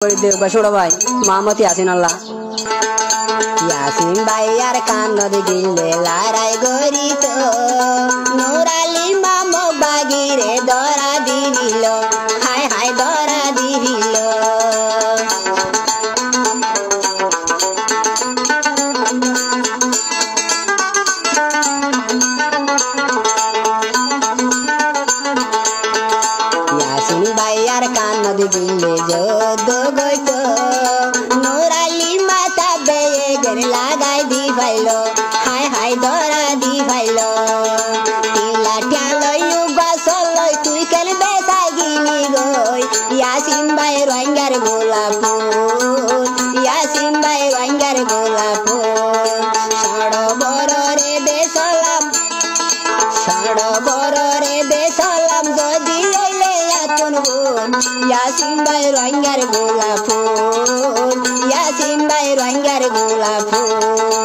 ছোট ভাই মোহাম্মদ ইয়াসিন আল্লাহ ইয়াসিন ভাইয়ার কান্নদ গিলে লড়াই গরিত নুরালি মামো বাগিরে দরা দিল হায় হায় দরা দিল ইয়াসিন ভাইয়ার কান্নদ গিলে যদ গইত নুরালি মাথা বেয়ে গের লাগাই দি ভাইলো হায় হায় দরা দি ভাইলো তিলা ঠালই বাসলই তুই কেন বেসাই গিলি গই ইয়াসিন ভাই রঙ্গার গোলাপ ফুল ইয়াসিন ভাই রঙ্গার গোলাপ ফুল সাড় বড় রে বেসলাম সাড় বড় রে বেসলাম যদি লইলে আতুন বোন ইয়াসিন ভাই রঙ্গার গোলাপ ফুল ইয়াসিন ভাই রঙ্গার গোলাপ ফুল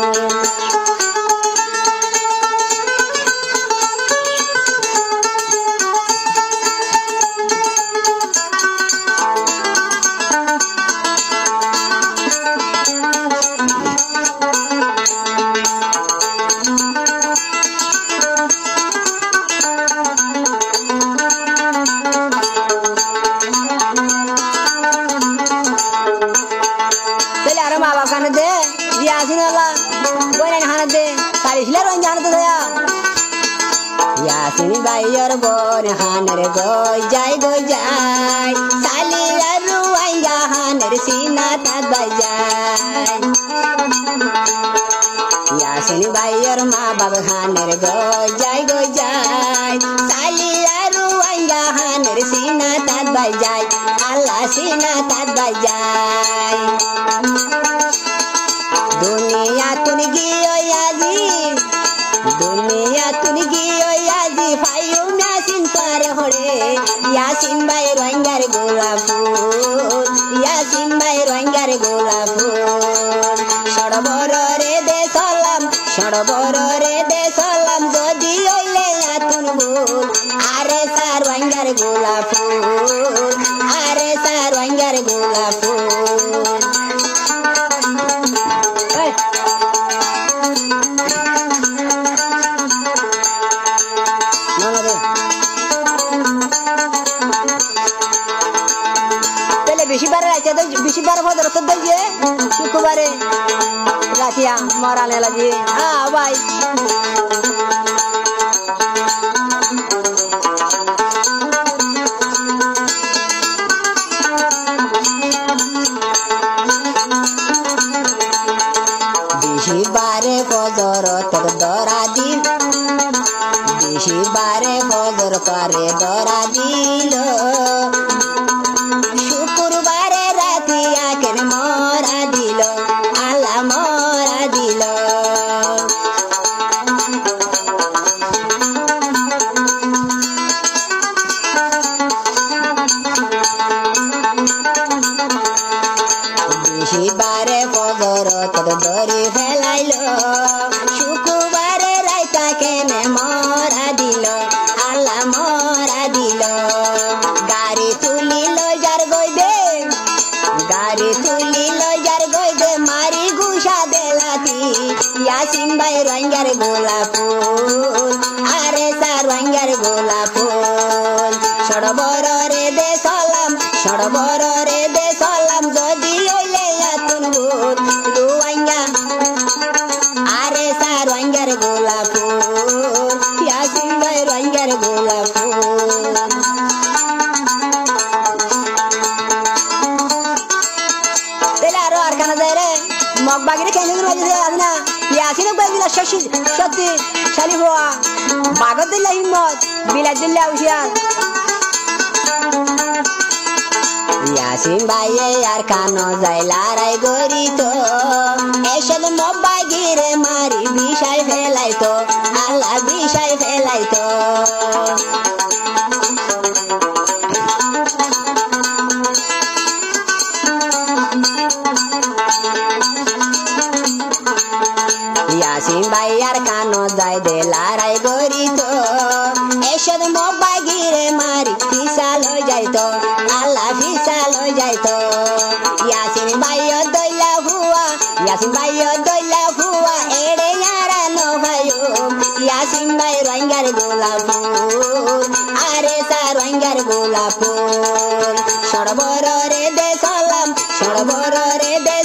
खाने दे यासीन अल्लाह कोई नहीं खाने दे सारी हिलर बन जाने तो दया यासीन भाई और बोन खाने रे गो जाय साली यारू आएगा खाने रे सीना तात बजाय यासीन भाई और माँ बाप खाने रे गो जाय साली यारू आएगा खाने रे सीना तात बजाय अल्लाह सीना तात बजाय दुनिया तुन गियो याजी फाइयो यासीन पारे होड़े यासीन भाई रंगार गोलाप फूल यासीन भाई रंगार गोलाप फूल सड़ बड़ रे दे सलाम गदी ओइले यातुन बोल आरे सार रंगार गोलाप फूल आरे सार रंगार गोलाप फूल বেশি বার ফজর তো দিয়ে শুক্রবারে রাতিয়া মরালে লাগে ভাই বেশি বারে ফজর তোর দরা দিল বেশি বারে ফজর পারে দরা দিল मोरा दिलो आला मोरा दिलो बेशी बारे फजर तोर दरी फेलाइलो शुक्रबारे राइता केने मोरा दिलो आला मोरा दिलो गाड़ी तुली लो जार गई दे गाड़ी तुली लो जार गई दे मारी गुशा देलाती यासीन भाई रंगार गोलाप फूल आरे सार रंगार गोलाप फूल सड़ बड़ रे दे सलाम जदी ओइले यातुन बोल रुवांगा आरे सार रंगार गोलाप फूल यासीन भाई रंगार गोलाप फूल मगबागिरे केंद्र बाजी आजना यासीन बाजीला शक्ति शाली हुआ बागत दिला हिम्मत बिलाद दिला हुशियार यासीन भाई यार कानो जाइला राय गोरी तो एशद मगबागिरे मारी बिशाय फेलाई तो अल्लाह बिशाय फेलाई तो यासीन भाई यार कानो जाय दे लड़ाई गोरी तो एशद मगबागिरे मारी फिसाल हो जाय तो अल्लाह फिसाल हो जाय तो ইয়াসিন ভাই দইলা ফুয়া এড়ে ইয়ারা নভায়ো ইয়াসিন ভাই রোহিঙ্গার গোলাপ ফুল আরে সা রোহিঙ্গার গোলাপ ফুল সড়বর রে দে সালাম সড়বর রে দে